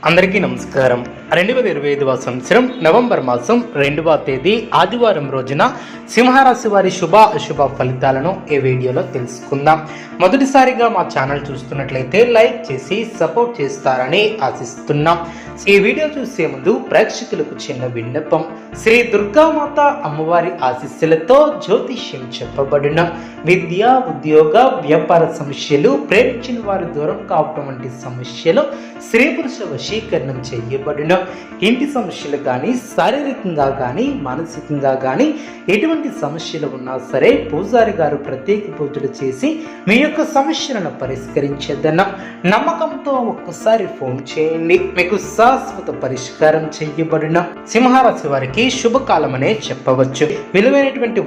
అందరికీ నమస్కారం. 2025వ సంవత్సరం నవంబర్ మాసం 2వ తేదీ ఆదివారం రోజున సింహరాశి వారి శుభ అశుభ ఫలితాలను ఈ వీడియోలో తెలుసుకుందాం. మొదటిసారిగా మా ఛానల్ చూస్తున్నట్లయితే లైక్ చేసి సపోర్ట్ చేస్తారని ఆశిస్తున్నాం. ఈ వీడియో చూసే ముందు ప్రేక్షకులకు చిన్న విన్నపం. శ్రీ దుర్గామాత అమ్మవారి ఆశీస్సులతో జ్యోతిష్యం చెప్పబడిన విద్య, ఉద్యోగ, వ్యాపార సమస్యలు, ప్రేమించిన వారు దూరం కావటం వంటి సమస్యలు, స్త్రీ పురుష వశీకరణం చేయబడిన ఇంటి సమస్యలు కానీ, శారీరకంగా కానీ, మానసికంగా కానీ ఎటువంటి సమస్యలు ఉన్నా సరే పూజారి గారు ప్రత్యేక పూజలు చేసి మీ యొక్క సమస్యలను పరిష్కరించేదన్న నమ్మకంతో ఒక్కసారి ఫోన్ చేయండి. మీకు శాశ్వత పరిష్కారం చేయబడిన సింహరాశి వారికి శుభకాలమనే చెప్పవచ్చు. విలువైనటువంటి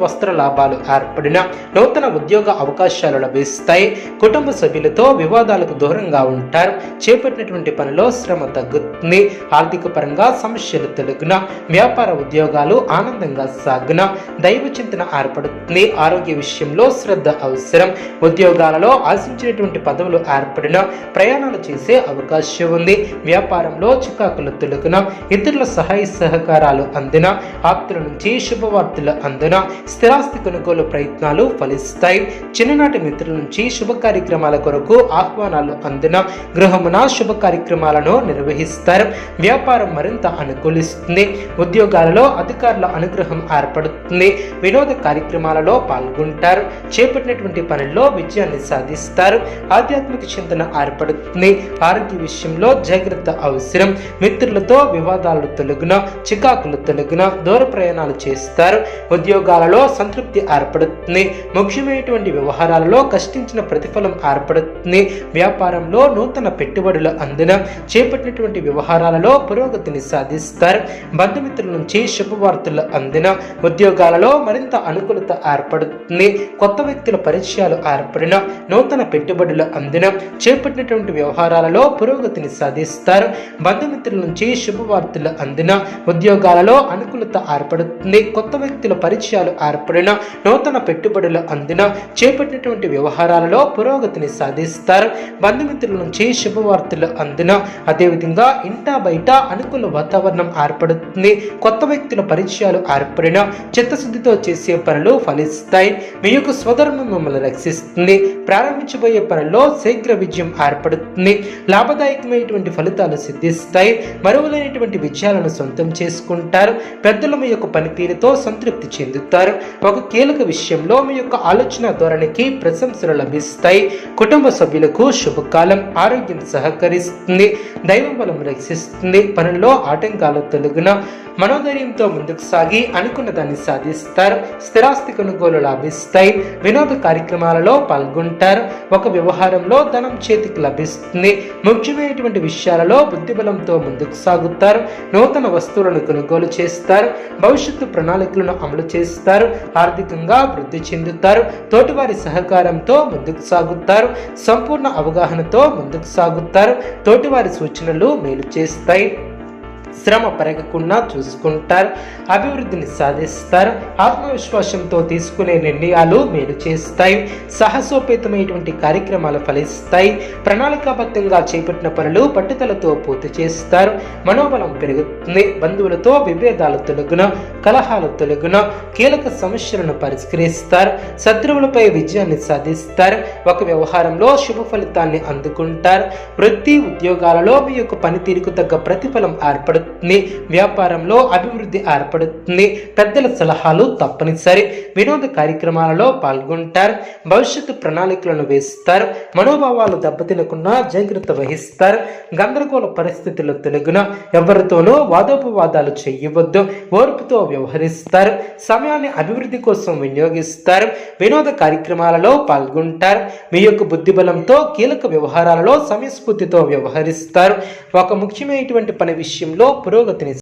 వస్త్ర లాభాలు ఏర్పడిన నూతన ఉద్యోగ అవకాశాలు లభిస్తాయి. కుటుంబ సభ్యులతో వివాదాలకు దూరంగా ఉంటారు. చేపట్టినటువంటి పనిలో శ్రమ తగ్గుతుంది. ఆర్థిక పరంగా సమస్యలు తొలగున వ్యాపార ఉద్యోగాలు ఆనందంగా సాగున దైవ చింతన ఏర్పడుతుంది. ఆరోగ్య విషయంలో శ్రద్ధ అవసరం. ఉద్యోగాలలో ఆశించినటువంటి పదవులు ఏర్పడిన ప్రయాణాలు చేసే అవకాశం ఉంది. వ్యాపారంలో చికాకులు తొలగున ఇతరుల సహాయ సహకారాలు అందిన ఆప్తుల నుంచి శుభవార్తలు అందున స్థిరాస్తి కొనుగోలు ప్రయత్నాలు ఫలిస్తాయి. చిన్ననాటి మిత్రుల నుంచి శుభ కార్యక్రమాల కొరకు ఆహ్వానాలు అందున గృహమున శుభ కార్యక్రమాలను నిర్వహిస్తారు. వ్యాపారం మరింత అనుకూలిస్తుంది. ఉద్యోగాలలో అధికారుల అనుగ్రహం ఏర్పడుతుంది. వినోద కార్యక్రమాలలో పాల్గొంటారు. చేపట్టినటువంటి పనుల్లో విజయాన్ని సాధిస్తారు. ఆధ్యాత్మిక చింతన ఏర్పడుతుంది. ఆరోగ్య విషయంలో జాగ్రత్త అవసరం. మిత్రులతో వివాదాలు తొలగున చికాకులు తొలగున దూర ప్రయాణాలు చేస్తారు. ఉద్యోగాలలో సంతృప్తి ఏర్పడుతుంది. ముఖ్యమైనటువంటి వ్యవహారాలలో కష్టించిన ప్రతిఫలం ఏర్పడుతుంది. వ్యాపారంలో నూతన పెట్టుబడులు అందున చేపట్టినటువంటి వ్యవహారాలలో పురోగతిని సాధిస్తారు. బంధుమిత్రుల నుంచి శుభవార్తలు అందిన ఉద్యోగాలలో మరింత అనుకూలత ఏర్పడుతుంది. కొత్త వ్యక్తుల పరిచయాలు ఏర్పడిన నూతన పెట్టుబడులు అందిన చేపట్టినటువంటి వ్యవహారాలలో పురోగతిని సాధిస్తారు. బంధుమిత్రుల నుంచి శుభవార్తలు అందిన ఉద్యోగాలలో అనుకూలత ఏర్పడుతుంది. కొత్త వ్యక్తుల పరిచయాలు ఏర్పడిన నూతన పెట్టుబడులు అందిన చేపట్టినటువంటి వ్యవహారాలలో పురోగతిని సాధిస్తారు. బంధుమిత్రుల నుంచి శుభవార్తలు అందిన అదేవిధంగా ఇంటా బయట అనుకూల వాతావరణం ఏర్పడుతుంది. కొత్త వ్యక్తుల పరిచయాలు ఏర్పడిన చిత్తశుద్ధితో చేసే పనులు ఫలిస్తాయి. మీ యొక్క స్వధర్మం మిమ్మల్ని రక్షిస్తుంది. ప్రారంభించబోయే పనుల్లో శీఘ్ర విజయం ఏర్పడుతుంది. లాభదాయకమైనటువంటి ఫలితాలు సిద్ధిస్తాయి. మరువలేనటువంటి విజయాలను సొంతం చేసుకుంటారు. పెద్దలు మీ యొక్క పనితీరుతో సంతృప్తి చెందుతారు. ఒక కీలక విషయంలో మీ యొక్క ఆలోచన ధోరణికి ప్రశంసలు లభిస్తాయి. కుటుంబ సభ్యులకు శుభకాలం. ఆరోగ్యం సహకరిస్తుంది. దైవ బలం రక్షిస్తుంది. పనుల్లో ఆటంకాలు తొలగున మనోధైర్యంతో ముందుకు సాగి అనుకున్న దాన్ని సాధిస్తారు. స్థిరాస్తి కొనుగోలు లాభిస్తాయి. వినోద కార్యక్రమాలలో పాల్గొంటారు. ఒక వ్యవహారంలో ధనం చేతికి లభిస్తుంది. ముఖ్యమైనటువంటి విషయాలలో బుద్ధిబలంతో ముందుకు సాగుతారు. నూతన వస్తువులను కొనుగోలు చేస్తారు. భవిష్యత్తు ప్రణాళికలను అమలు చేస్తారు. ఆర్థికంగా వృద్ధి చెందుతారు. తోటివారి సహకారంతో ముందుకు సాగుతారు. సంపూర్ణ అవగాహనతో ముందుకు సాగుతారు. తోటివారి సూచనలు మేలు చేస్తాయి. శ్రమ పెరగకుండా చూసుకుంటారు. అభివృద్ధిని సాధిస్తారు. ఆత్మవిశ్వాసంతో తీసుకునే నిర్ణయాలు మేలు చేస్తాయి. సాహసోపేతమైనటువంటి కార్యక్రమాలు ఫలిస్తాయి. ప్రణాళికాబద్ధంగా చేపట్టిన పనులు పట్టుదలతో పూర్తి చేస్తారు. మనోబలం పెరుగుతుంది. బంధువులతో విభేదాలు తొలగున కలహాలు తొలగున కీలక సమస్యలను పరిష్కరిస్తారు. శత్రువులపై విజయాన్ని సాధిస్తారు. ఒక వ్యవహారంలో శుభ ఫలితాన్ని అందుకుంటారు. వృత్తి ఉద్యోగాలలో మీ యొక్క పనితీరుకు తగ్గ ప్రతిఫలం ఏర్పడుతుంది. వ్యాపారంలో అభివృద్ధి ఏర్పడుతుంది. పెద్దల సలహాలు తప్పనిసరి. వినోద కార్యక్రమాలలో పాల్గొంటారు. భవిష్యత్తు ప్రణాళికలను వేస్తారు. మనోభావాలు దెబ్బతినకుండా జాగ్రత్త వహిస్తారు. గందరగోళ పరిస్థితుల్లో తొలగున ఎవరితోనూ వాదోపవాదాలు చేయవద్దు. ఓర్పుతో వ్యవహరిస్తారు. సమయాన్ని అభివృద్ధి కోసం వినియోగిస్తారు. వినోద కార్యక్రమాలలో పాల్గొంటారు. మీ యొక్క బుద్ధిబలంతో కీలక వ్యవహారాలలో సమయస్ఫూర్తితో వ్యవహరిస్తారు. ఒక ముఖ్యమైనటువంటి పని విషయంలో పురోగతిని